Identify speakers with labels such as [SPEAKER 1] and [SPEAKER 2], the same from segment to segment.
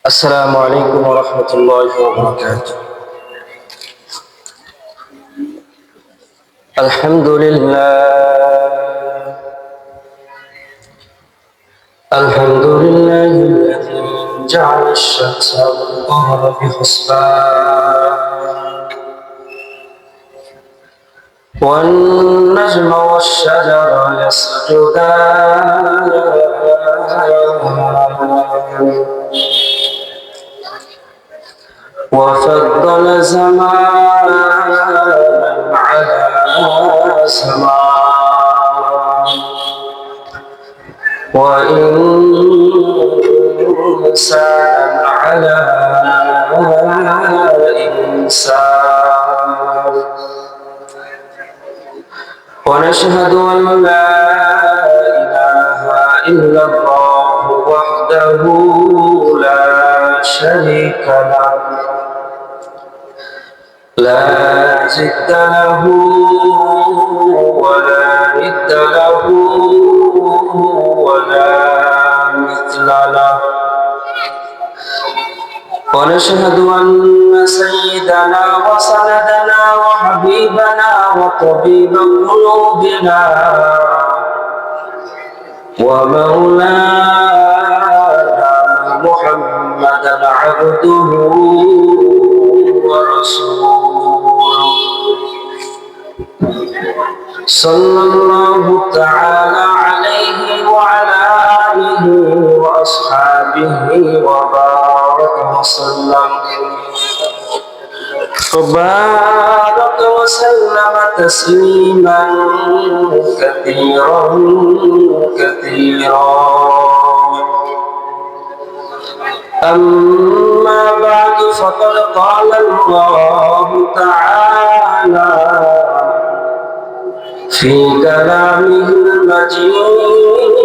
[SPEAKER 1] السلام عليكم ورحمة الله وبركاته. الحمد لله الذي جعل الشمس والقمر بحسبان والنجم والشجر يسجدان وفضل زمانا على زمان وإنسانا على إنسان ونشهد أن لا إله إلا الله وحده لا شريك له لا ضد له ولا ند له ولا مثل له ونشهد أن سيدنا وسندنا وحبيبنا وطبيب قلوبنا ومولانا محمدا عبده ورسوله صلى الله تعالى عليه وعلى آله وأصحابه وبارك وسلم وبارك وسلم تسليما كثيرا كثيرا. أما بعد فقد قال الله تعالى في كلامه المجيد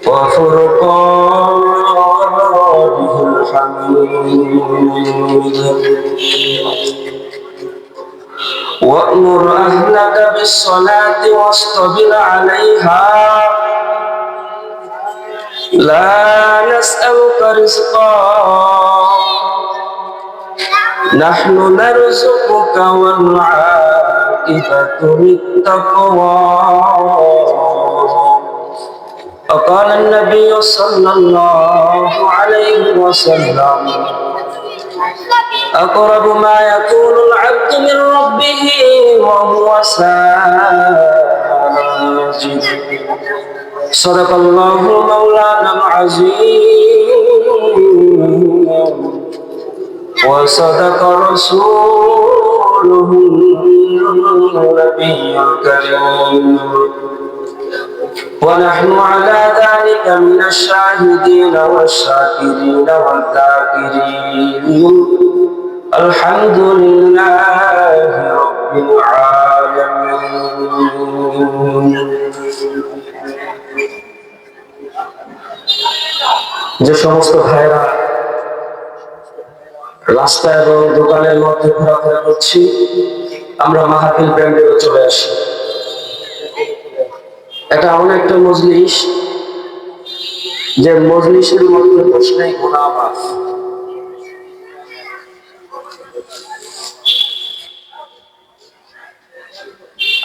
[SPEAKER 1] وفرقانه الحميد وأمر أهلك بالصلاة واصطبر عليها لا نسألك رزقا نحن نرزقك والعاقبة للتقوى. وقال النبي صلى الله عليه وسلم أقرب ما يكون العبد من ربه وهو ساجد. صدق الله مولانا العظيم وصدق رسوله النبي الكريم ونحن على ذلك من الشاهدين والشاكرين والذاكرين. الحمد لله رب العالمين. যে সমস্ত ভাইরা রাস্তা এবং দোকানের মধ্যে ঘোরাফেরা করছি, আমরা মাহফিল প্যান্ডেলে চলে আসি। এটা এমন একটা মজলিস যে মজলিসের মধ্যে বসলেই গুনাহ মাফ।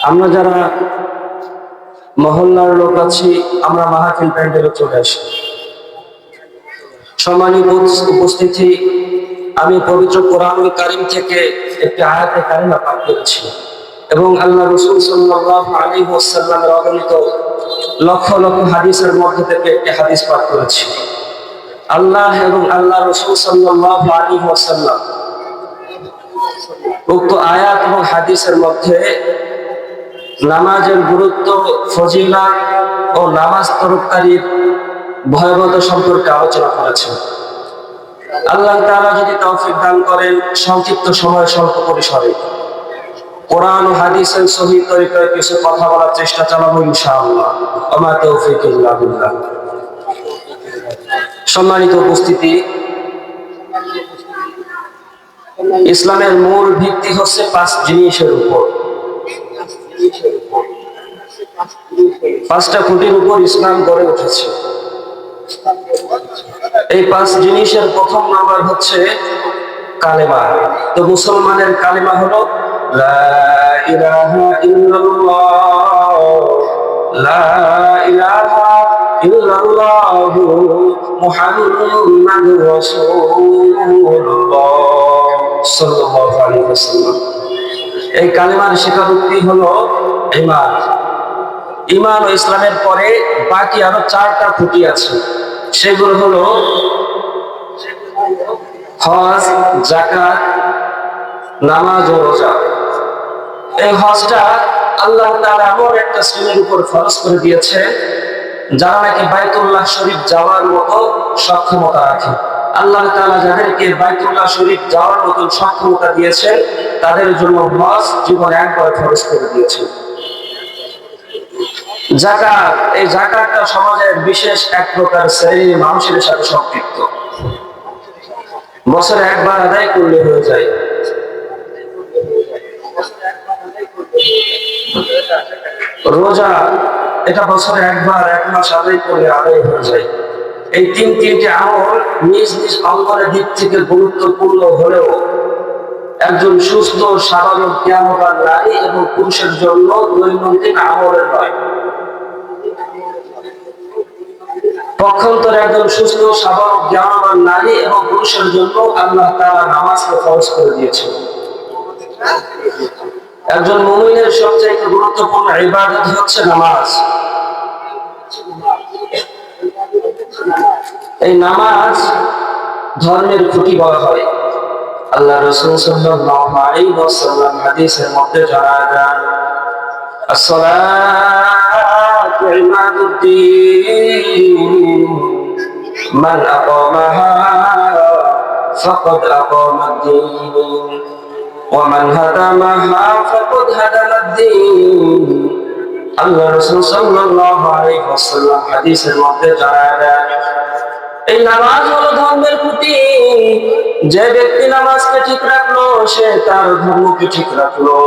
[SPEAKER 1] আমরা যারা মহল্লার লোক আছি, আমরা মাহফিল প্যান্ডেলে চলে আসি। সম্মানিত উপস্থিতি, আমি পবিত্র কোরআনুল কারীম থেকে একটি আয়াতে কারিমা পাঠ করেছি এবং আল্লাহ রাসূল সাল্লাল্লাহু আলাইহি ওয়াসাল্লামের অগণিত লক্ষ লক্ষ হাদিসের মধ্যে থেকে একটি হাদিস পাঠ করেছি। আল্লাহ এবং আল্লাহ রাসূল সাল্লাল্লাহু আলাইহি ওয়াসাল্লাম উক্ত আয়াত এবং হাদিসের মধ্যে নামাজের গুরুত্ব, ফজিলত ও নামাজ তরফদারির ভয়াবহতা সম্পর্কে আলোচনা করেছেন। আল্লাহ তাআলা যদি তৌফিক দান করেন, সংক্ষিপ্ত সময় স্বল্প পরিসরে কোরআন ও হাদিসের সহিহ তরিকায় কিছু কথা বলার চেষ্টা চালাবো ইনশাআল্লাহ। ওমা তৌফিক ইল্লা বিল্লাহ। সম্মানিত উপস্থিতি, ইসলামের মূল ভিত্তি হচ্ছে 5 জিনিসের উপর। 5টা খুঁটির উপর ইসলাম গড়ে উঠেছে। এই 5 জিনিসের প্রথম নাম্বার হচ্ছে কালেমা। তো মুসলমানের কালেমা হলো লা ইলাহা ইল্লাল্লাহ, লা ইলাহা ইল্লাল্লাহু মুহাম্মাদুর রাসূলুল্লাহ সাল্লাল্লাহু আলাইহি ওয়াসাল্লাম। এই কালেমার শিক্ষাবৃত্তি হলো ঈমান। ঈমান ও ইসলামের পরে বাকি আরো 4টা খুঁটি আছে, সেগুলো হলো হজ, যাকাত, নামাজ ও রোজা। এই হজটা আল্লাহ তাআলা এমন একটা শ্রেণীর উপর ফরজ করে দিয়েছে যারা নাকি বাইতুল্লাহ শরীফ যাওয়ার মতো সক্ষমতা রাখে। আল্লাহ তাআলা যাদেরকে বাইতুল্লাহ শরীফ যাওয়ার মতো সক্ষমতা দিয়েছেন তাদের জন্য হজ জীবনে একবার ফরজ করে দিয়েছেন। যাকাত, এই যাকাতটা সমাজের বিশেষ এক প্রকার শ্রেণীর মানুষের সাথে সম্পৃক্ত, বছরে একবার আদায় করলে হয়ে যায়। রোজা, এটা বছরে একবার 1 মাস আদায় করলে আদায় হয়ে যায়। এই তিনটি আমল নিজ নিজ অঙ্গনের দিক থেকে গুরুত্বপূর্ণ হলেও একজন সুস্থ সাধারণ জ্ঞানবান নারী এবং পুরুষের জন্য দৈনন্দিন আমলের নয়। পক্ষান্তরে একজন সুস্থ সাধারণ জ্ঞানবান নারী এবং পুরুষের জন্য আল্লাহ তাআলা নামাজকে ফরজ করে দিয়েছেন। একজন মুমিনের সবচেয়ে গুরুত্বপূর্ণ ইবাদত হচ্ছে নামাজ। এই নামাজ ধর্মের খুঁটি বলা হয়। আল্লাহ রাসূল সাল্লাল্লাহু আলাইহি ওয়াসাল্লাম হাদিসের মধ্যে জানায় দেন, আসসালাতু ইমাদুদ্দিন মান আকামাহা ফাকাদ আকামাদ্দিন ওয়া মান হাদামাহা ফাকাদ হাদামাদ্দিন। আল্লাহ রাসূল সাল্লাল্লাহু আলাইহি ওয়াসাল্লাম হাদিসের মধ্যে জানায় দেন, এই নামাজ হলো ধর্মের খুঁটি। যে ব্যক্তি নামাজকে ঠিক রাখলো সে তার ধর্মকে ঠিক রাখলো,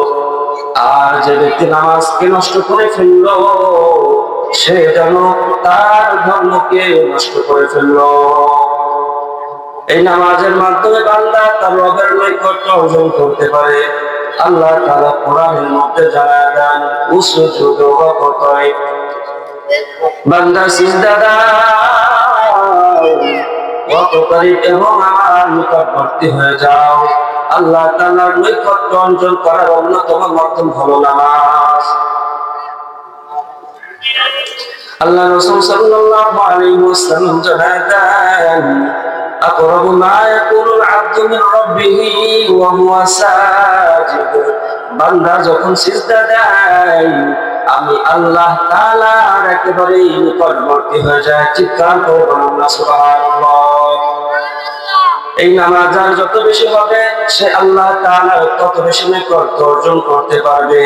[SPEAKER 1] আর যে ব্যক্তি নামাজকে নষ্ট করে ফেললো সে যেন তার ধর্মকে নষ্ট করে ফেললো। এই নামাজের মাধ্যমে বান্দা তার রবের নৈকট্য অর্জন করতে পারে। আল্লাহ তাআলা কোরআনের মধ্যে জানায় দেন, উসজুদু ওয়াকতারিব, বান্দা সিজদা দাও, ওয়াকতারিব এবং আমার নিকটবর্তী হয়ে যাও। আল্লাহ তাআলার নৈকট্য অর্জন করার অন্যতম মাধ্যম হলো নামাজ। আল্লাহ রাসূল সাল্লাল্লাহু আলাইহি ওয়াসাল্লাম জানায় দেন, আকরাবু মা ইয়াকুনুল আবদু মিন রাব্বিহি ওয়া হুয়া সাজিদ, বান্দা যখন সিজদা দেয় আমি আল্লাহ তাআলার একেবারে নিকটবর্তী হয়ে যায়। চিৎকার করে বলুন না সুবহানাল্লাহ। এই নামাজ যার যত বেশি হবে সে আল্লাহ তাআলার তত বেশি নৈকট্য অর্জন করতে পারবে।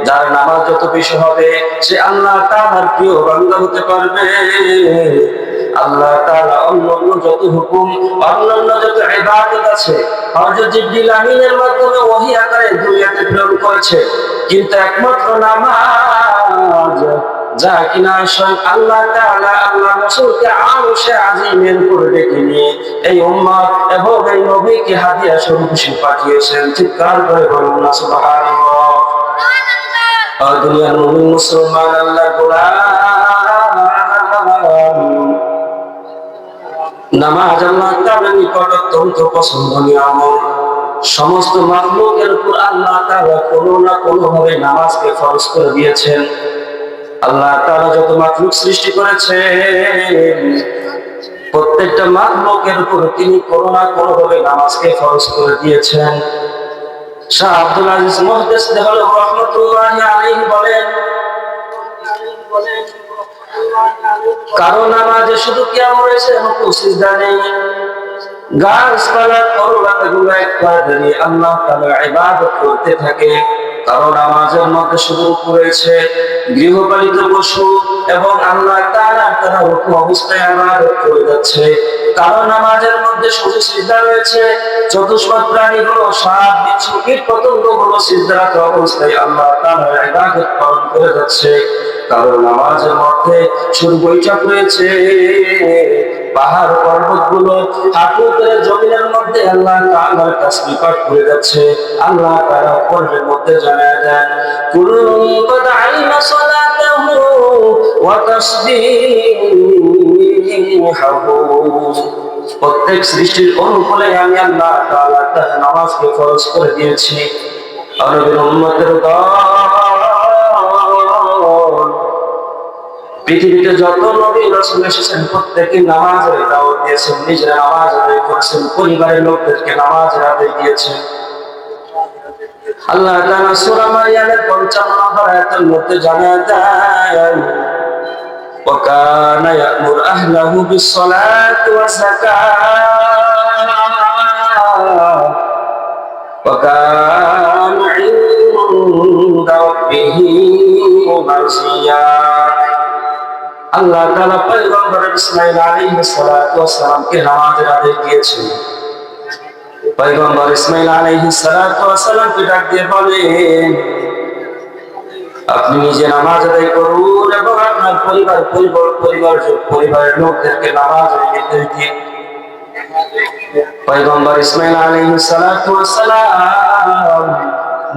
[SPEAKER 1] যার নামাজ যত বেশি হবে সে আল্লাহ তাআলার প্রিয় বান্দা হতে পারবে। আল্লাহ তাআলা অন্যান্য যত হুকুম, অন্যান্য যত ইবাদত আছে হযরত জিবরিল আমিনের মাধ্যমে ওহী আকারে দুনিয়াতে প্রেরণ করেছে, কিন্তু একমাত্র নামাজ যা কিনা স্বয়ং আল্লাহ তাআলা আল্লাহ রাসূলকে আরশে আজিমের উপরে ডেকে নিয়ে এই উম্মত এবং এই নবীকে হাদিয়া স্বরূপ পাঠিয়েছেন। চিৎকার করে বলুন না সুবহানাল্লাহ। দুনিয়ার মুমিন মুসলমান আল্লাহর গোলাম, নামাজ আল্লাহ তাআলার নিকট অত্যন্ত পছন্দনীয় আমল। সমস্ত মাখলুকের উপর আল্লাহ তাআলা কোনো না কোনো ভাবে নামাজকে ফরজ করে দিয়েছেন। আল্লাহ তাআলা যত মাখলুক সৃষ্টি করেছেন প্রত্যেকটা মাখলুকের উপর তিনি কোনো না কোনো ভাবে নামাজকে ফরজ করে দিয়েছেন। শাহ আব্দুল আজিজ মুহদ্দিস দেহলভী রাহমাতুল্লাহি আলাইহি বলেন, কারো নামাজে শুধু কিয়াম রয়েছে, রুকু সিজদা নেই। গাছপালা তরুলতাগুলো একবার দাঁড়িয়ে আল্লাহ তাআলার ইবাদত করতে থাকে। কারো নামাজের মধ্যে শুধু রুকু রয়েছে, গৃহপালিত পশু এবং আল্লাহ তাআলা তারা রুকু অবস্থায় ইবাদত করে যাচ্ছে। কারো নামাজের মধ্যে শুধু সিজদা রয়েছে, চতুষ্পদ প্রাণীগুলো সাপ বিচ্ছু কীট পতঙ্গগুলো সিজদারত অবস্থায় আল্লাহ তাআলার ইবাদত পালন করে যাচ্ছে। কারো নামাজের মধ্যে শুধু বৈঠক রয়েছে, পাহাড় পর্বতগুলো হাঁটু করে জমিনের মধ্যে আল্লাহ তাআলার কাছে নিকট করে যাচ্ছে। আল্লাহ তাআলা কোরআনের মধ্যে জানায় দেন, কুল্লুন কাদ আলিমা সালাতাহু ওয়া তাসবিহাহু। প্রত্যেক সৃষ্টির অনুকূলে আমি আল্লাহ তাআলা তার নামাজকে ফরজ করে দিয়েছি। নবীর উম্মতের দল, পৃথিবীতে যত নবী রাসূল এসেছেন প্রত্যেকে নামাজের দাওয়াত দিয়েছেন, নিজেরা নামাজ আদায় করেছেন, পরিবারের লোকদেরকে নামাজের আদেশ দিয়েছেন। আল্লাহ তাআলা সূরা মারইয়ামের 55 নম্বর আয়াতের মধ্যে জানায় দেন, ওয়া কানা ইয়া'মুরু আহলাহু বিস-সালাতি ওয়াজ-যাকাত ওয়া কানা 'ইনদা রাব্বিহি মারজিয়া। আল্লাহ তাআলা পয়গম্বর ইসমাঈল আলাইহিস সালাতু ওয়াস সালামকে নামাজের আদেশ দিয়েছেন। পয়গম্বর ইসমাঈল আলাইহিস সালাতু ওয়াস সালামকে ডাক দিয়ে বলেন, আপনি নিজে নামাজ আদায় করুন এবং আপনার পরিবারের লোকদেরকে নামাজের নির্দেশ দিন। পয়গম্বর ইসমাঈল আলাইহিস সালাতু ওয়াস সালাম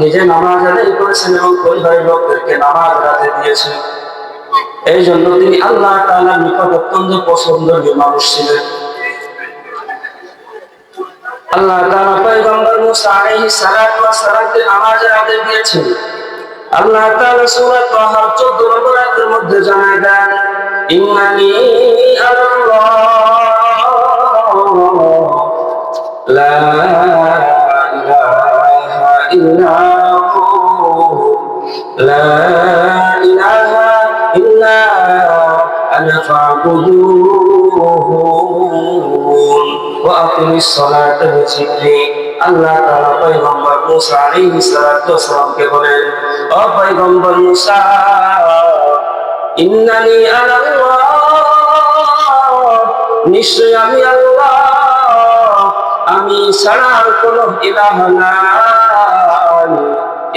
[SPEAKER 1] নিজে নামাজ আদায় করেছেন এবং পরিবারের লোকদেরকে নামাজ আদায় দিয়েছেন। এই জন্য তিনি আল্লাহ তাআলার নিকট অত্যন্ত পছন্দনীয় মানুষ ছিলেন। আল্লাহ তাআলা পয়গম্বর মূসা আলাইহিস সালাতু ওয়াস সালামকে নামাজের আদেশ দিয়েছেন। আল্লাহ তাআলা সূরা তাহার 14 নম্বর আয়াতের মধ্যে জানায় দেন, ইন্নানি আল্লাহ লা ইলাহা ইল্লা হু লা ইলাহা ইল্লা আনা ফা'বুদুন ওয়া আকিমিস সালাতা লিযিকরি। আল্লাহ তাআলা পয়গম্বর মূসা আলাইহিস সালাতু ওয়াস সালামকে বলেন, ও পয়গম্বর মূসা, ইন্নানি আল্লাহ, নিশ্চয় আমি আল্লাহ, আমি ছাড়া আর কোনো ইলাহ নাই,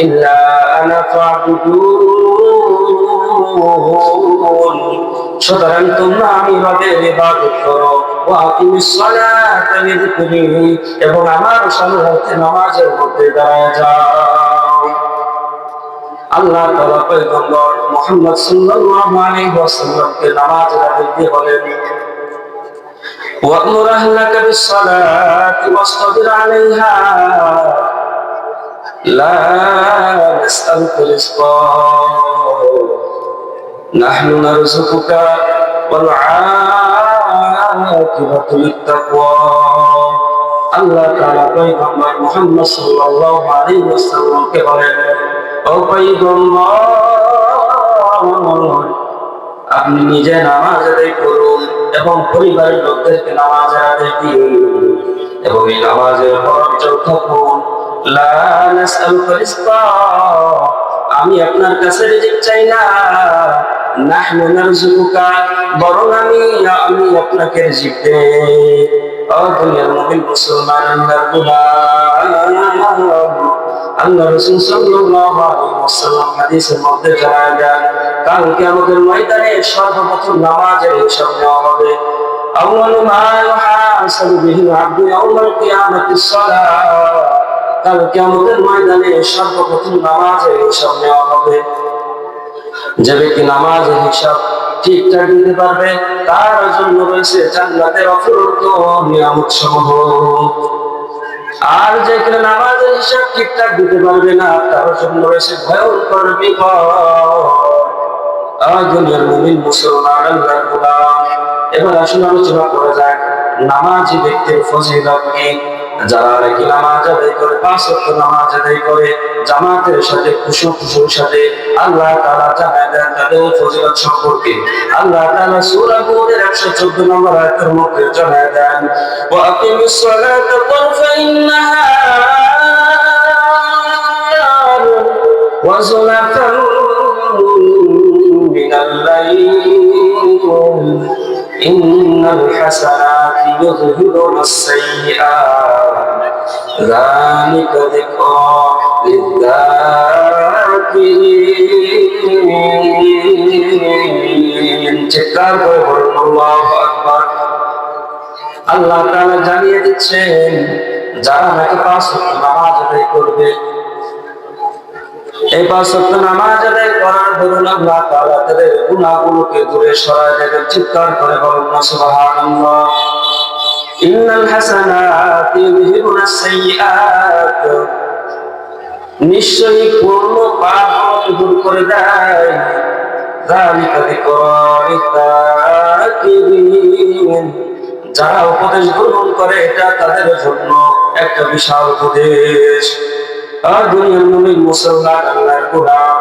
[SPEAKER 1] ইল্লা আনা ফা'বুদুন, সুতরাং তোমরা আমি রবের ইবাদত করো, ওয়া আকিমিস সালাতা লিযিকরি, এবং আমার সামনে নামাজের মধ্যে দাঁড়ায় যাও। আল্লাহ তাআলা পয়গম্বর মুহাম্মদ সাল্লাল্লাহু আলাইহি ওয়াসাল্লামকে নামাজের আদেশ দিয়ে বলেন, ওয়া'মুর আহলাকা বিস-সালাতি ওয়াসতাবির আলাইহা লা নাসআলুকা রিজকা নাহনু নারযুকুকা ওয়াল আকিবাতু লিত-তাকওয়া। আল্লাহ তাআলা পয়গম্বর মুহাম্মদ সাল্লাল্লাহু আলাইহি ওয়াসাল্লামকে বলেন, ও পয়গম্বর, আপনি নিজে নামাজ আদায় করুন এবং পরিবারের লোকদেরকে নামাজ আদায় দিন এবং এই নামাজের পর অটল থাকুন। লা নাসআলুকা রিজকা, আমি আপনার কাছে রিজিক চাই না, নাহনু নারযুকুকা, বরং আমি আপনাকে রিজিক দেই। ও দুনিয়ার মুমিন মুসলমান, আল্লাহর গোলাম, আল্লাহ রাসূল সাল্লাল্লাহু আলাইহি ওয়াসাল্লাম হাদিসের মধ্যে জানায় দেন, কাল কিয়ামতের ময়দানে সর্বপ্রথম নামাজের হিসাব নেওয়া হবে। আউয়ালু মা ইউহাসাবু বিহিল আবদু ইয়াউমাল কিয়ামাতিস সালাহ, কাল কিয়ামতের ময়দানে সর্বপ্রথম নামাজের হিসাব নেওয়া হবে। যে ব্যক্তি নামাজের হিসাব ঠিকঠাক দিতে পারবে তার জন্য রয়েছে জান্নাতের অফুরন্ত নিয়ামত সমূহ। আর যে কিনা নামাজের হিসাব ঠিকঠাক দিতে পারবে না তার জন্য রয়েছে ভয়ঙ্কর বিপদ। দুনিয়ার মুমিন মুসলমান, আল্লাহর গোলাম, এবার আসলে আলোচনা করা যাক নামাজি ব্যক্তির ফজিলত কি। যারা নাকি নামাজ আদায় করে, 5 ওয়াক্ত নামাজ আদায় করে জামাতের সাথে খুশুর সাথে, আল্লাহ তাআলা জানায় দেন তাদের ফজিলত সম্পর্কে। আল্লাহ তাআলা সূরা হুদের 114 নম্বর আয়াতের মধ্যে জানায় দেন, ওয়া আকিমিস সালাতা তারফাইন নাহার ওয়া যুলাফান মিনাল লাইল ইন্নাল হাসানাতি ইউযহিবুনাস সাইয়্যাত যালিকা যিকরা লিয-যাকিরিন। চিৎকার করে বলুন আল্লাহু আকবার। আল্লাহ তাআলা জানিয়ে দিচ্ছেন যারা নাকি 5 ওয়াক্ত নামাজ আদায় করবে, এই 5 ওয়াক্ত নামাজ আদায় করার দরুন আল্লাহ তাআলা তাদের গুনাহগুলোকে দূরে সরায় দেবেন। চিৎকার করে বলুন না সুবহানাল্লাহ। ইন্নাল হাসানাতি ইউযহিবুনাস সাইয়্যাত, নিশ্চয়ই পূর্ণ পাপকে দূর করে দেয়। যালিকা যিকরা লিয-যাকিরিন, যারা উপদেশ গ্রহণ করে এটা তাদের জন্য একটা বিশাল উপদেশ। আর দুনিয়ার মুমিন মুসলমান আল্লাহর গোলাম,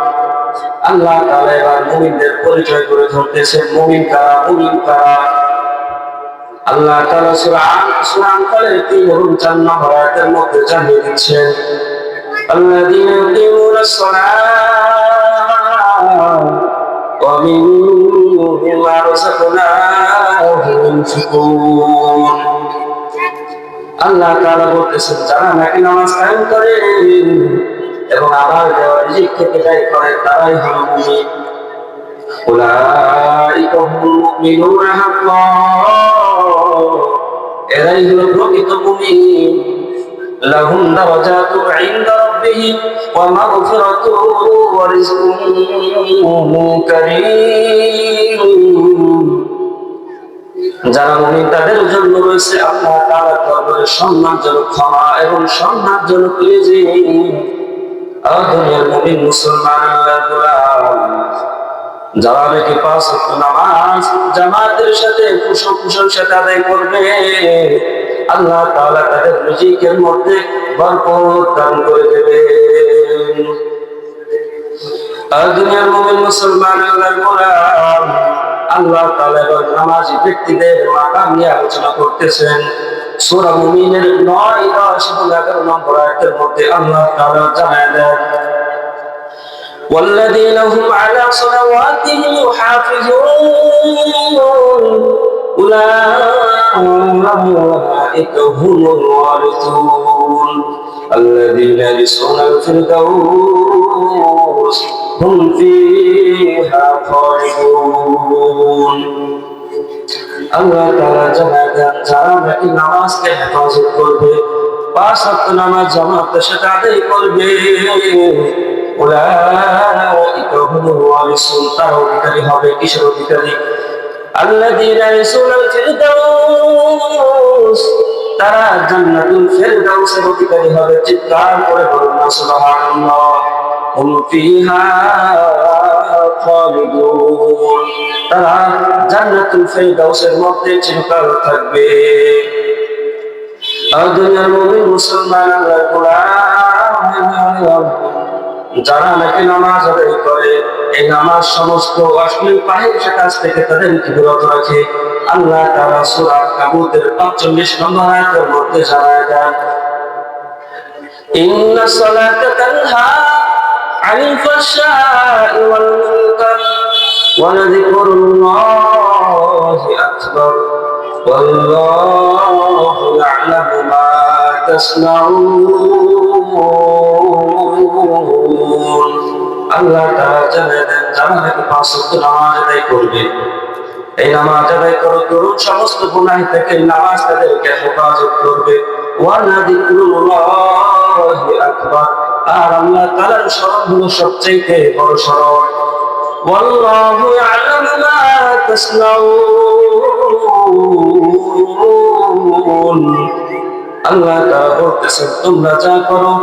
[SPEAKER 1] আল্লাহ তাআলা এবার মুমিনদের পরিচয় করে ধরতেছেন। মুমিন কারা, মুমিন কারা? আল্লাহ তাআলা সূরা আনফালের 3 এবং 4 নম্বর আয়াতের মধ্যে জানিয়ে দিচ্ছেন, আল্লাযীনা ইউকিমুনাস সালাহ ওয়া মিম্মা রাযাকনাহুম ইউনফিকুন। আল্লাহ তাআলা বলতেছেন যারা নাকি নামাজ কায়েম করে এবং আমার দেওয়া রিজিক থেকে ব্যয় করে তারাই হলো মুমিন। উলাইকা হুমুল মুমিনুনা হাক্কান, এরাই হলো প্রকৃত মুমিন। লাহুম দারাজাতুন ইনদা রাব্বিহিম ওয়া মাগফিরাতুন ওয়া রিজকুন কারীম। যারা মুমিন তাদের জন্য রয়েছে আল্লাহ তাআলার দরবারে সম্মানজনক ক্ষমা এবং সম্মানজনক রিজিক। আর দুনিয়ার মুমিন মুসলমান আল্লাহর গোলাম, যারা নাকি 5 ওয়াক্ত নামাজ জামাতের সাথে খুশুর সাথে আদায় করবে, আল্লাহ তাআলা তাদের রিজিকের মধ্যে বরকত দান করে দেবেন। আর দুনিয়ার মুমিন মুসলমান আল্লাহর গোলাম, আল্লাহ তাআলা এবার নামাজি ব্যক্তিদের মাকাম নিয়ে আলোচনা করতেছেন। সূরা মুমিনের 9, 10 এবং 11 নম্বর আয়াতের মধ্যে আল্লাহ তাআলা জানায় দেন, والذين هم على صلواتهم يحافظون أولئك هم الوارثون الذين يرثون الفردوس هم فيها خالدون। আল্লাহ তাআলা জানায় দেন যারা নাকি নামাজকে হেফাজত করবে, 5 ওয়াক্ত নামাজ জামাতের সাথে আদায় করবে, উলাইকা হুমুল ওয়ারিসুন, তারা অধিকারী হবে। কিসের অধিকারী? আল্লাযীনা ইয়ারসুনাল ফিরদাউস, তারা জান্নাতুল ফিরদাউসের অধিকারী হবে। চিৎকার করে বলুন না সুবহানাল্লাহ। হুম ফিহা খালিদুন, তারা জান্নাতুল ফিরদাউসের মধ্যে চিরকাল থাকবে। আর দুনিয়ার মুমিন মুসলমান আল্লাহর গোলাম, যারা নাকি নামাজ আদায় করে, এই নামাজ সমস্ত অশ্লীল ফাহিশা কাজ থেকে তাদেরকে বিরত রাখে। আল্লাহ তাআলা সূরা আনকাবুতের 45 নম্বর আয়াতের মধ্যে জানায় দেন, ইন্নাস সালাতা তানহা আনিল ফাহশাই ওয়াল মুনকার ওয়া লাযিকরুল্লাহি আকবার ওয়াল্লাহু ইয়া'লামু মা তাসনাউন। আল্লাহ তাআলা জানেন যারা নাকি 5 ওয়াক্ত নামাজ আদায় করবে, এই নামাজ আদায় করার দরুন সমস্ত গুনাহ থেকে নামাজ তাদেরকে হেফাজত করবে। ওয়া লাযিকরুল্লাহি আকবার, আর আল্লাহ তাআলার স্মরণ হলো সবচেয়ে বড় স্মরণ। ওয়াল্লাহু ইয়া'লামু মা তাসনাউন, আল্লাহ তাআলা বলতেছেন তোমরা যা করো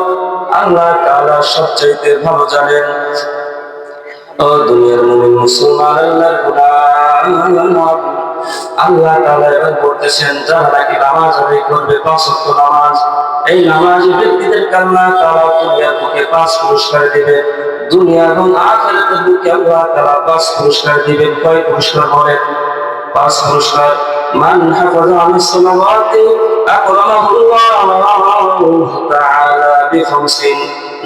[SPEAKER 1] আল্লাহ তাআলা সবচেয়ে ভালো জানেন। ও দুনিয়ার মুমিন মুসলমান আল্লাহর গোলাম, আল্লাহ তাআলা এবার বলতেছেন যারা নাকি নামাজ আদায় করবে 5 ওয়াক্ত নামাজ, এই নামাজি ব্যক্তিদেরকে আল্লাহ তাআলা দুনিয়ার বুকে 5 পুরস্কার দিবেন। দুনিয়া এবং আখিরাতের বুকে আল্লাহ তাআলা 5 পুরস্কার দিবেন। কয় পুরস্কার বলেন? 5 পুরস্কার। মান হাফাযা আলাস সালাওয়াতি আকরামাহুল্লাহু তাআলা বিখামসিন,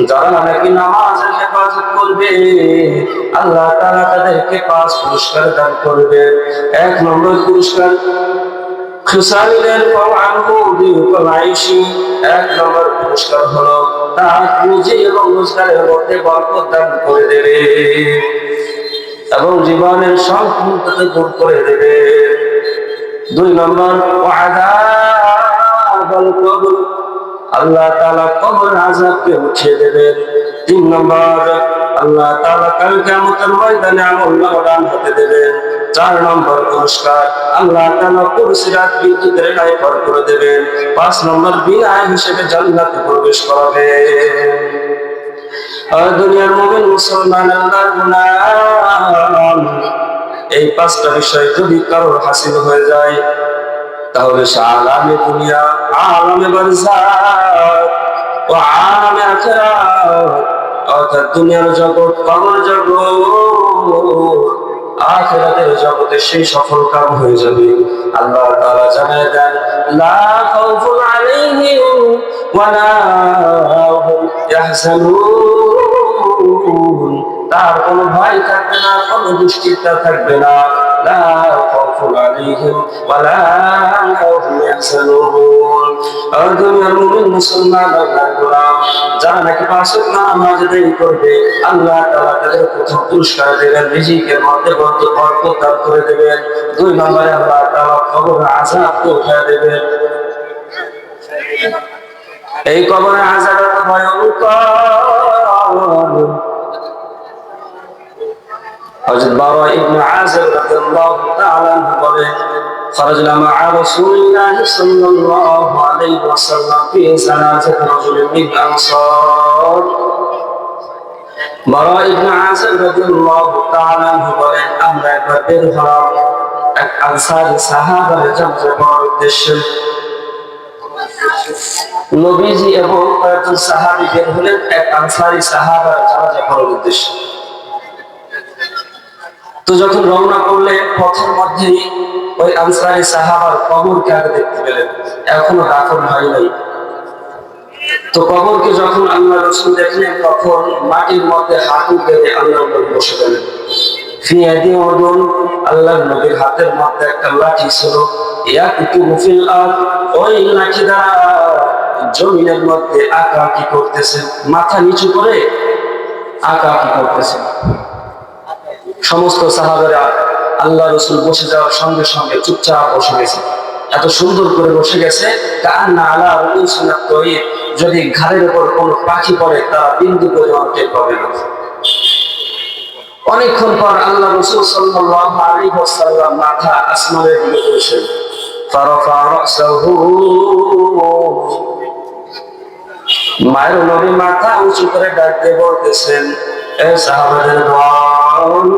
[SPEAKER 1] যারা নাকি নামাজের হেফাজত করবে আল্লাহ তাআলা তাদেরকে 5 পুরস্কার দান করবে। 1 নম্বর পুরস্কার, খুসাইলের ফাওয়ানহু বিউকালাইশি, 1 নম্বর পুরস্কার হলো তার রুজি এবং রোজগারের মধ্যে বরকত দান করে দেবে এবং জীবনের সংকটকে দূর করে দেবে। 2 নম্বর, ওয়াদা القبر আল্লাহ তাআলা কবর আযাবকে উঠিয়ে দেবেন। 3 নম্বর, আল্লাহ তাআলা কাল কিয়ামতের ময়দানে আমল দান হতে দেবেন। 4 নম্বর পুরস্কার, আল্লাহ তাআলা পুরস্কার বিদ্যুতের ন্যায় পার করে দেবেন। 5 নম্বর, বিনায় হিসেবে জান্নাতে প্রবেশ করাবেন। আর দুনিয়ার মুমিন মুসলমান আল্লাহর গোলাম, এই 5টা বিষয় যদি কারোর হাসিল হয়ে যায় তাহলে সে আলামে দুনিয়া, আলামে বারজাখ ও আলামে আখিরাত, অর্থাৎ দুনিয়ার জগৎ, কবর জগৎ, আখিরাতের জগতে সেই সফল কাম হয়ে যাবে। আল্লাহ তাআলা জানায় দেন, লা খাউফুন আলাইহিম ওয়া লা হুম ইয়াহজানুন, তার কোনো ভয় থাকবে না, কোনো দুশ্চিন্তা থাকবে না। লা খাউফুন আলাইহিম ওয়া লা হুম ইয়াহজানুন। আর দুনিয়ার মুমিন মুসলমান আল্লাহর গোলাম যারা নাকি 5 ওয়াক্ত নামাজ আদায় করবে, আল্লাহ তাআলা তাদের প্রথম পুরস্কার দেবেন, রিজিকের মধ্যে বরকত দান করে দেবেন। 2 নম্বরে আল্লাহ তাআলা কবরের আযাবকে উঠিয়ে দেবেন। এই কবরের আযাব এত ভয়ঙ্কর। হযরত বারা ইবনে আযিব রাদিয়াল্লাহু তাআলা আনহু বলেন, خرجنا مع رسول الله صلى الله عليه وسلم في جنازة رجل من الأنصار। বারা ইবনে আযিব রাদিয়াল্লাহু তাআলা আনহু বলেন, আমরা একবার বের হলাম এক আনসারী সাহাবার জানাজা পড়ার উদ্দেশ্যে। নবীজি এবং কয়েকজন সাহাবী বের হলেন এক আনসারী সাহাবার জানাজা পড়ার উদ্দেশ্যে। তো যখন রওনা করলে পথের মধ্যেই ওই আনসারী সাহাবার কবরকে আগে দেখতে পেলেন, এখনো দাফন হয় নাই। তো কবরকে যখন আল্লাহ রাসূল দেখলেন তখন মাটির মধ্যে হাঁটু গেড়ে আল্লাহর নবী বসে গেলেন। ফি ইয়াদি উদুন, আল্লাহর নবীর হাতের মধ্যে একটা লাঠি ছিল। ইয়াকুতুবু ফিল আরদ, ওই লাঠি দ্বারা জমিনের মধ্যে আঁকাআঁকি করতেছেন, মাথা নিচু করে আঁকাআঁকি করতেছেন। সমস্ত সাহাবারা আল্লাহ রাসূল বসে যাওয়ার সঙ্গে সঙ্গে চুপচাপ বসে গেছে। এত সুন্দর করে বসে গেছে, কান্না আলা রুসুনাত তয়ির, যদি ঘাড়ের উপর কোনো পাখি পড়ে তা বিন্দু পরিমাণ টের পাবে না। অনেকক্ষণ পর আল্লাহ রাসূল সাল্লাল্লাহু আলাইহি ওয়াসাল্লাম মাথা আসমানের দিকে তুলছেন। ফারাফা রাসাহু, মায়ের নবী মাথা উঁচু করে ডাক দিয়ে বলতেছেন, এ সাহাবাদের দল,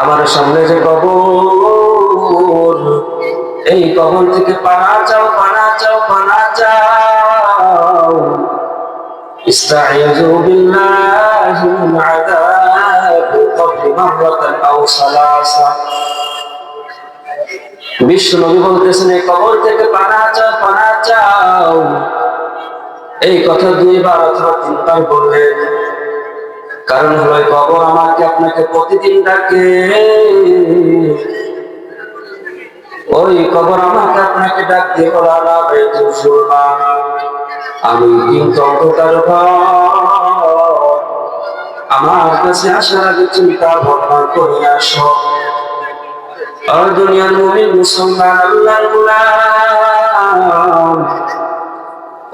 [SPEAKER 1] আমার সামনে যে কবর, এই কবর থেকে পানা চাও, পানা চাও, পানা চাও। ইস্তাইযু বিল্লাহি মিন আযাবিল কবরি মাররাতান আও সালাসা। বিশ্ব নবী বলতেছেন, এই কবর থেকে পানা চাও, পানা চাও। এই কথা 2 বার অথবা 3 বার বললেন। কারণ হলো কবর আমাকে আপনাকে প্রতিদিন ডাকে, ওই কবর আমাকে আপনাকে ডাক দিয়ে বলা না বেতু শুনবা, আমি কিন্তু অন্ধকার ঘর, আমার কাছে আসার আগে চিন্তা ভাবনা করে আসো। আর দুনিয়ার মুমিন মুসলমান আল্লাহর গোলাম,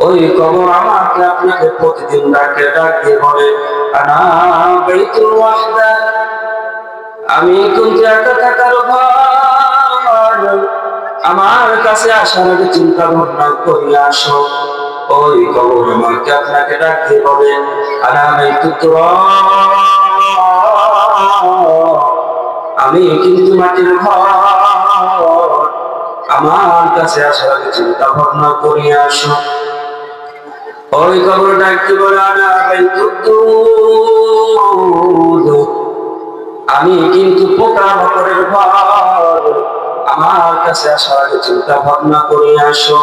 [SPEAKER 1] ওই কবর আমাকে আপনাকে প্রতিদিন ডাকে, ডাক দিয়ে বলে, আনা বাইতুল ওয়াহদা, আমি কিন্তু একা থাকার ঘর, আমার কাছে আসার আগে চিন্তা ভাবনা করে আসো। ওই কবর আমাকে আপনাকে ডাক দিয়ে বলে, আনা বাইতুত তুরাব, আমি কিন্তু মাটির ঘর, আমার কাছে আসার আগে চিন্তা ভাবনা করে আসো। ওই কবর ডাকতে বলে, আনা বাইতুদ দুদ, আমি কিন্তু পোকা মাকড়ের ঘর, আমার কাছে আসার আগে চিন্তা ভাবনা করে আসো।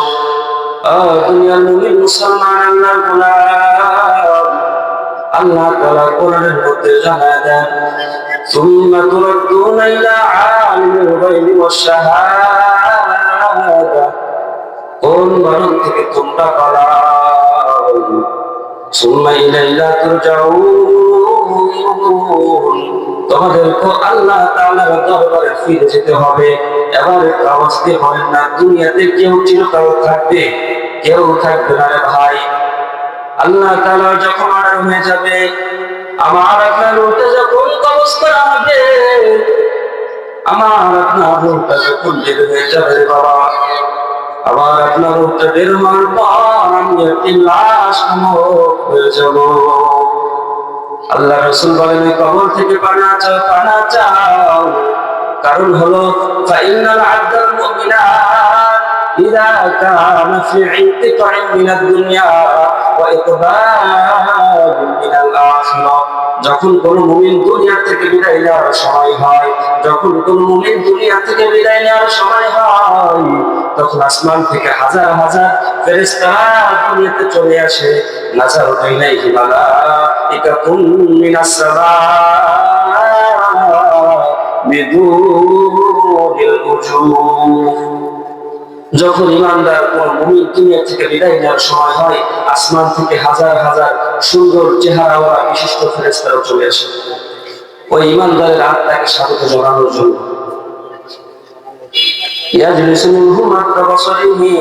[SPEAKER 1] দুনিয়ার মুমিন মুসলমান আল্লাহর গোলাম, আল্লাহ তাআলা কোরআনের মধ্যে জানায় দেন, সুম্মা তুরাদ্দুনা ইলা আলিমিল গায়বি ওয়াশ শাহাদা, কোন মানব থেকে তোমরা পালাও, সুম্মা ইলাইহি তুরজাউন, তোমাদেরকে আল্লাহ তাআলার দরবারে ফিরে যেতে হবে। এবার আওয়াজ দিয়ে বলেন না, দুনিয়াতে কেউ চিরকাল থাকবে? কেউ থাকবে না রে ভাই। আল্লাহ তাআলা যখন অর্ডার হয়ে যাবে, আমার আপনার রূহটা যখন কবজ করা হবে, আমার আপনার রূহটা যখন বের হয়ে যাবে বাবা, আবার আপনার রূহটা বের হওয়ার পর আমি একটি লাশ নামক হয়ে যাব। আল্লাহ রাসূল বলেন, কবর থেকে পানা চাও, পানা চাও। কারণ হলো ফাইনাল আবদাল মুমিনা ইযা কানা ফি ইনতিকাইন মিনাদ দুনিয়া ওয়া ইকবাল মিনাল আখিরাহ। যখন কোন মুমিন দুনিয়া থেকে বিদায় নেওয়ার সময় হয়, যখন কোন মুমিন দুনিয়া থেকে বিদায় নেওয়ার সময় হয়, তখন আসমান থেকে হাজার হাজার ফেরেশতা দুনিয়াতে চলে আসে। নাযারু ইলাইহি মালাইকাতুন মিনাস সামা বিদুনিল উজুহ। যখন ইমানদার কোন মুমিন দুনিয়া থেকে বিদায় নেওয়ার সময় হয়, আসমান থেকে হাজার হাজার সুন্দর চেহারাওয়ালা বিশিষ্ট ফেরেশতারা চলে আসে ওই ইমানদারের আত্মাকে স্বাগত জানানোর জন্য। ইয়াজলিসু মিনহু মাদ্দা বাসারিহি,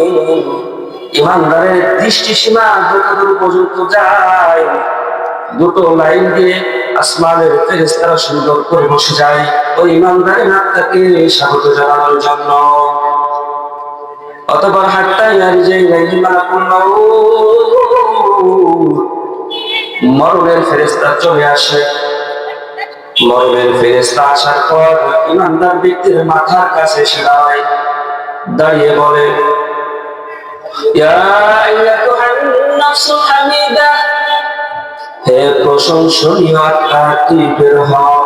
[SPEAKER 1] ইমানদারের দৃষ্টি সীমা যতদূর পর্যন্ত যায়, দুটো লাইন দিয়ে আসমানের ফেরেশতারা সুন্দর করে বসে যায় ওই ইমানদারের আত্মাকে স্বাগত জানানোর জন্য। অতঃপর হাত্তা ইয়ারজি ইলাইহি মালাকুল মাউত, মরণের ফেরেশতা চলে আসে। মরণের ফেরেশতা আসার পর ইমানদার ব্যক্তির মাথার কাছে এসে দাঁড়ায়, দাঁড়িয়ে বলে, ইয়া আইয়াতুহান নাফসুল হামিদা, হে প্রশংসনীয় আত্মা, তুই বের হও।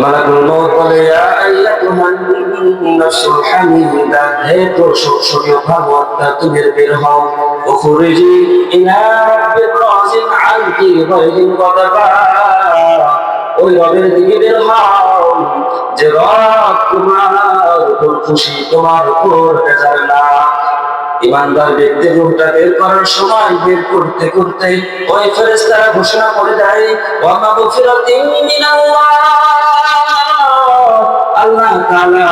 [SPEAKER 1] মালাকুল মউত বলে, ইয়া আইয়াতুহান নাফসুল হামিদা, হে প্রশংসনীয় ভালো আত্মা, তুমি বের হও। উখরিজি ইলা রাব্বির রাযিন আনকি গায়রিন গাদাবা, ওই রবের দিকে বের হও যে রব তোমার উপর খুশি, তোমার উপর বেজার না। ইমানদার ব্যক্তির রূহটা বের করার সময় বের করতে করতে ওই ফেরেশতারা ঘোষণা করে দেয়, ওয়া মাগফিরাতিন মিনাল্লাহ, আল্লাহ তাআলা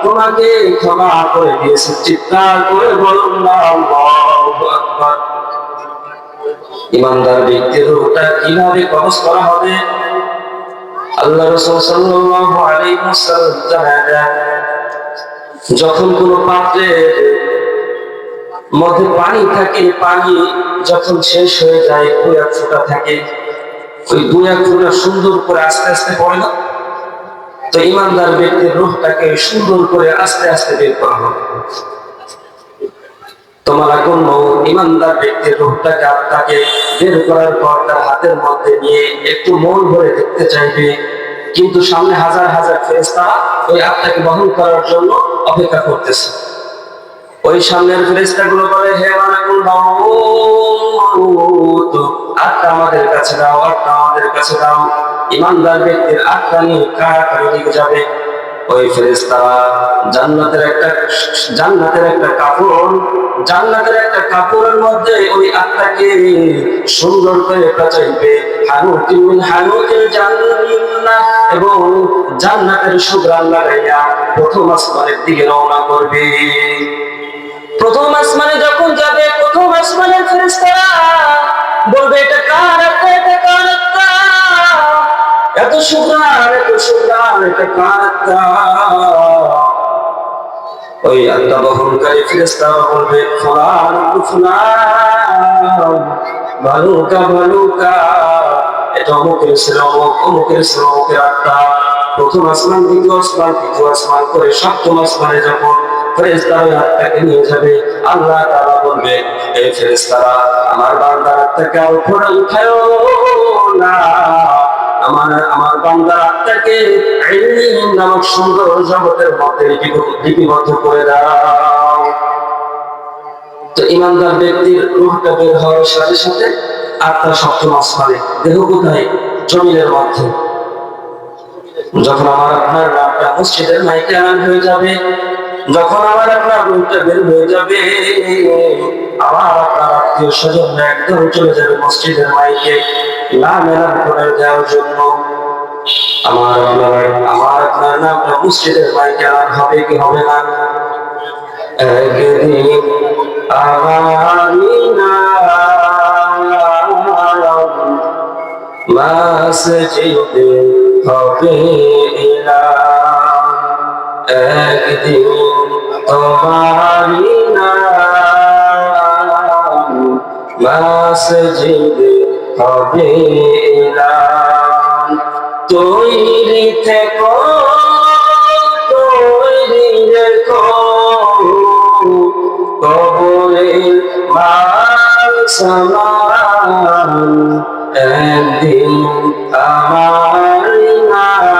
[SPEAKER 1] তোমাকে ক্ষমা করে দিয়েছে। চিৎকার করে বলুন না আল্লাহু আকবার। ইমানদার ব্যক্তির রূহটা কিভাবে কবজ করা হবে? আল্লাহ রাসূল সাল্লাল্লাহু আলাইহি ওয়াসাল্লাম জানান, যখন কোনো পাত্রের মধ্যে পানি থাকে, পানি যখন শেষ হয়ে যায়, দুই এক ফোঁটা থাকে, ওই দুই এক ফোঁটা সুন্দর করে আস্তে আস্তে পড়ে না? তো ইমানদার ব্যক্তির রূহটাকে সুন্দর করে আস্তে আস্তে বের করা হবে। তোমার কোন ইমানদার ব্যক্তির রূহটাকে, আত্মাকে বের করার পর তার হাতের মধ্যে নিয়ে একটু মন ভরে দেখতে চাইবে, কিন্তু সামনে হাজার হাজার ফেরেশতা ওই আত্মাকে বহন করার জন্য অপেক্ষা করতেছে। ওই সামনের ফেরেশতাগুলো বলে, হে মালাকুল মাউত, আত্মা আমাদের কাছে দাও, আত্মা আমাদের কাছে দাও। ইমানদার ব্যক্তির আত্মা নিয়ে কারাকারি দিকে যাবে। ওই ফেরেশতারা জান্নাতের একটা কাপড়ের মধ্যে ওই আত্মাকে সুন্দর করে পেঁচাইবে, হানুতিন মিন হানুতিল জান্নাহ, এবং জান্নাতের সুঘ্রাণ লাগাইয়া প্রথম আসমানের দিকে রওনা করবে। প্রথম আসমানে যখন যাবে, প্রথম আসমানের ফেরেশতারা বলবে, এটা কার আত্মা, এটা কার আত্মা, এত সুঘ্রাণ, এত সুঘ্রাণ, এটা কার আত্মা? ওই আত্মা বহনকারী ফেরেশতারা বলবে, ফুলান ফুলান, ভালুকা ভালুকা, এটা অমুকের শ্রমক, অমুকের শ্রমকের আত্মা। প্রথম আসমান, দ্বিতীয় আসমান, তৃতীয় আসমান করে সপ্তম আসমানে যখন ফেরেশতারা আত্মাকে নিয়ে যাবে, আল্লাহ তাআলা বলবে, এই ফেরেশতারা আমার বান্দার আত্মাকে উপরে উঠায়ো না, আমার বান্দার আত্মাকে ইলম নামক সুন্দর জগতের মধ্যে লিপিবদ্ধ করে দাও। তো ইমানদার ব্যক্তির রূহটা বের হওয়ার সাথে সাথে আত্মা সপ্তম আসমানে, দেহ কোথায়? জমিনের মধ্যে। যখন আমার আপনার নামটা মসজিদের মাইকে আনান হয়ে যাবে, যখন আমার আপনার রূপটা বের হয়ে যাবে, আমার আপনার আত্মীয় স্বজন একদম চলে যাবে মসজিদের মাইকে নাম এলান করে দেওয়ার জন্য। আমার আপনার নামটা মসজিদের মাইকে এলান হবে কি হবে না? একদিন আমারি নাম মসজিদে হবে এলান, একদিন তোমারি নাম মসজিদে হবে এলান। তৈরি থেকো, তৈরি রেখো, কবরের মান সম্মান, একদিন আমার নাম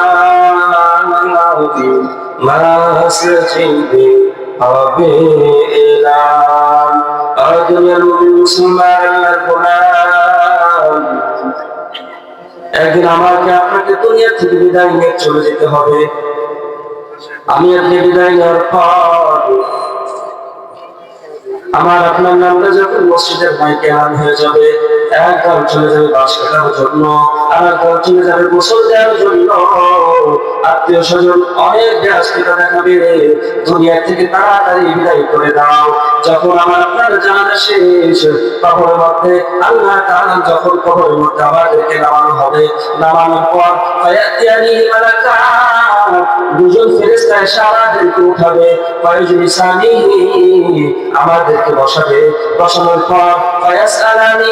[SPEAKER 1] মসজিদে হবে এলান। দুনিয়ার মুসলমানের গোলাম, একদিন আমাকে আপনাকে দুনিয়া থেকে বিদায় নিয়ে চলে যেতে হবে। আমি আপনি বিদায় নেওয়ার পর আমার আপনার নামটা যখন মসজিদের মাইকে এলান হয়ে যাবে, এক দল চলে যাবে বাঁশ কাটার জন্য, আর এক দল চলে যাবে গোসল দেওয়ার জন্য। আত্মীয় স্বজন অনেক ব্যস্ততা দেখাবে, দুনিয়া থেকে তাড়াতাড়ি বিদায় করে দাও। যখন আমার আপনার জানাজা শেষ, কবরের মধ্যে আল্লাহ তাআলা যখন কবরের মধ্যে আমাদেরকে নামানো হবে, নামানোর পর ফায়াতিয়ানি মালাকা, দুজন ফেরেশতা এসে আমাদেরকে উঠাবে, ফায়ুজলিসানি, আমাদেরকে বসাবে, বসানোর পর ফায়াসআলানি,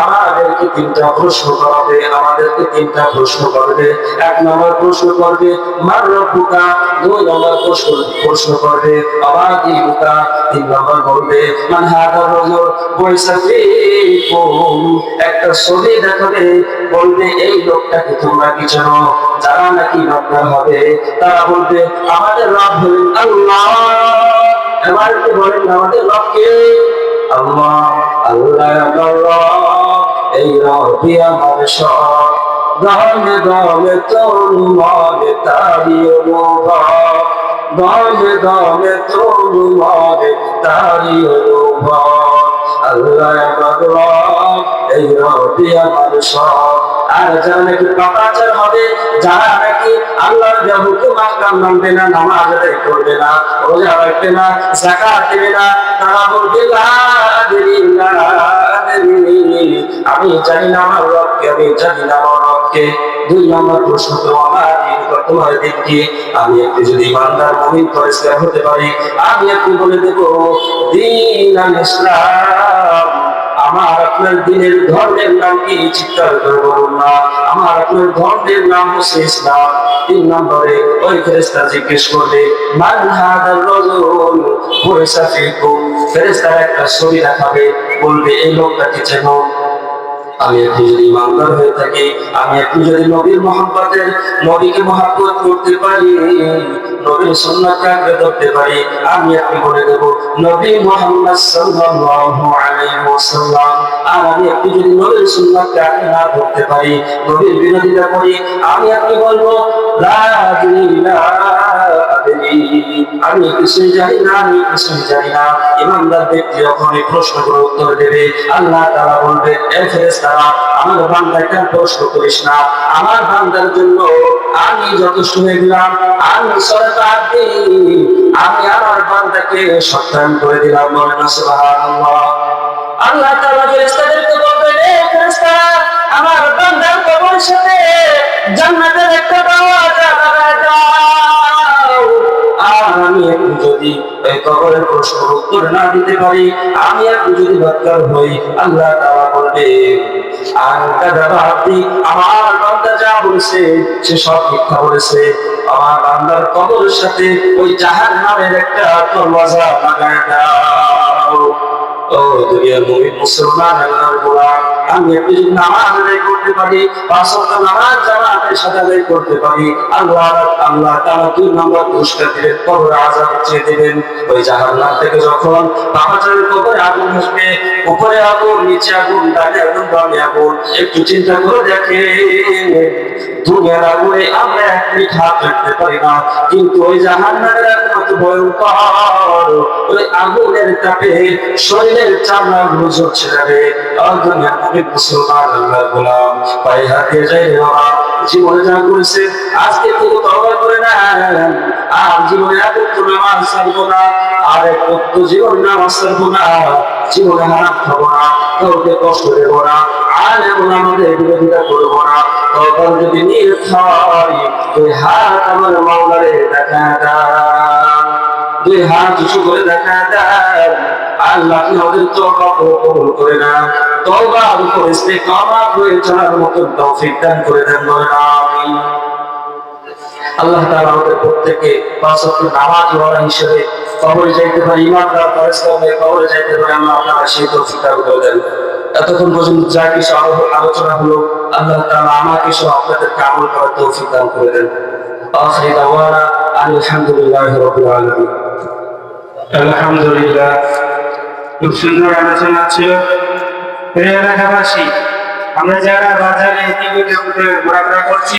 [SPEAKER 1] আমাদেরকে তিনটা প্রশ্ন করবে, আমাদেরকে তিনটা প্রশ্ন করবে। এক নম্বর প্রশ্ন করবে মান রব্বুকা, দুই নম্বর প্রশ্ন করবে আমা দীনুকা, তিন নম্বর বলবে মান হাদার রাজুল বুইসা ফীকুম, একটা ছবি দেখাবে, বলবে এই লোকটাকে তোমরা কি জানো? যারা নাকি ইমানদার হবে তারা বলবে আমাদের রব হলেন আল্লাহ। এবার কি বলেন আমাদের রব কে? আল্লাহ। আল্লাহ আমার রব, এই রবই আমার সব, দমে দমে তোর মনে তারি অনুভব, দমে দমে তোর মনে তারি অনুভব। আল্লাহ আমার রব, এই রবই আমার সব। আর যারা নাকি পাপাচার হবে, যারা নাকি আল্লাহর হুকুম আহকাম মানবে না, নামাজ আদায় করবে না, রোজা রাখবে না, যাকাত দেবে না, তারা বলবে লা আদরি লা আদরি, আমি জানি না আমার রবকে, আমি জানি না আমার রবকে। দুই নম্বর প্রশ্ন তো আমার দিন, তোমার দিন কি? আমি একটু যদি ইমানদার মুমিন পরিষ্কার হতে পারি, আমি একটু বলে দেব দ্বীন আল ইসলাম, আমার আপনার দিনের ধর্মের নাম কি? চিৎকার করে বলুন না, আমার আপনার ধর্মের নাম হচ্ছে ইসলাম। তিন নম্বরে ওই ফেরেশতা জিজ্ঞেস করবে মান হাদার রাজুল বুইসা ফীকুম, ফেরেশতা একটা ছবি দেখাবে, বলবে এই লোকটাকে চেনো? আমি একটু যদি ইমানদার হয়ে থাকি, আমি একটু যদি নবীর মহব্বতের, নবীকে মহব্বত করতে পারি, নবীর সুন্নাহকে আঁকড়ে ধরতে পারি, আমি একটু বলে দেব নবী মুহাম্মদ সাল্লাল্লাহু আলাইহি ওয়াসাল্লাম। আর আমি একটু যদি নবীর সুন্নাহকে আঁকড়ে না ধরতে পারি, নবীর বিরোধিতা করি, আমি একটু বলবো লা আদরি লা আদরি, আমি কিছুই জানি না, আমি কিছুই জানি না। ইমানদার ব্যক্তি যখন এই প্রশ্নগুলোর উত্তর দেবে, আল্লাহ তাআলা বলবে এ ফেরেশতারা, আমার বান্দাকে প্রশ্ন করিস না, আমার বান্দার জন্য আমি যথেষ্ট হয়ে গেলাম, আমি সরকার দিই, আমি আমার বান্দাকে সত্যায়ন করে দিলাম। বলেন সুবহানাল্লাহ। আল্লাহ তাআলা ফেরেশতাদেরকে বলবেন এ ফেরেশতারা, আমার বান্দার কবরের সাথে জান্নাতের একটা দরজা লাগায় দাও। আর আমি একটু যদি এই কবরের প্রশ্নের উত্তর না দিতে পারি, আমি একটু যদি বদকার হই, আল্লাহ তাআলা বলবে আনকা দাবাতি, আমার বান্দা যা বলেছে সে সব মিথ্যা বলেছে, আমার বান্দার কবরের সাথে ওই জাহান্নামের একটা দরজা লাগায় দাও। ও দুনিয়ার মুমিন মুসলমান, আল্লাহর গোলাম, আমি একটু যদি নামাজ আদায় করতে পারি, 5 ওয়াক্ত নামাজ জামাতের সাথে আদায় করতে পারি, আল্লাহ তাআলা 2 নম্বর পুরস্কার দিবেন, কবর আযাব চেয়ে দিবেন। ওই জাহান্নাম থেকে যখন পাপাচারের কবরে আগুন আসবে, উপরে আগুন, নিচে আগুন, ডানে আগুন, বামে আগুন, একটু চিন্তা করে দেখেন, দুনিয়ার আগুনে আমরা 1 মিনিট হাত রাখতে পারি না, কিন্তু ওই জাহান্নামের আগুন কত ভয়ঙ্কর। ওই আগুনের তাপে শরীরের চামড়াগুলো ঝরছে যাবে। দুনিয়ার নবী মুসলমান আল্লাহর গোলাম পায়ে হাতে যাই বাবা, জীবনে যা করেছে আজকে থেকে তওবা করে নেন, আর জীবনে একটু নামাজ ছাড়বো না, আর একটু জীবনে নামাজ ছাড়বো না, জীবনে হারাম খাবো না, কাউকে কষ্ট দেবো না, আলেম ওলামাদের বিরোধিতা করবো না। তখন যদি নিয়ত হয়, 2 হাত আমার মাওলারে দেখা দেন, 2 হাত উঁচু করে দেখা দেন, আল্লাহ আমাদের তওবা কবুল করে নেন, তওবার উপর ইস্তেকামত হয়ে চলার মতো তৌফিক দান করে দেন, বলেন আমিন। আল্লাহ তাআলা আমাদের প্রত্যেককে 5 ওয়াক্ত নামাজ পড়া হিসেবে কবরে যাইতে পারি, ইমানদার পরিশ্রমে কবরে যাইতে পারি, আল্লাহ তাআলা সেই তৌফিক দান করে দেন। এতক্ষণ পর্যন্ত যা কিছু আলোচনা হলো, আল্লাহ তাআলা আমাকে সহ আপনাদেরকে আমল করার তৌফিক দান করে দেন। আখির দাওয়ানা আলহামদুলিল্লাহি রাব্বিল আলামিন।
[SPEAKER 2] আলহামদুলিল্লাহ, খুব সুন্দর আলোচনা ছিল। প্রিয় এলাকাবাসী, আমরা যারা বাজারে ঘোরাফেরা করছি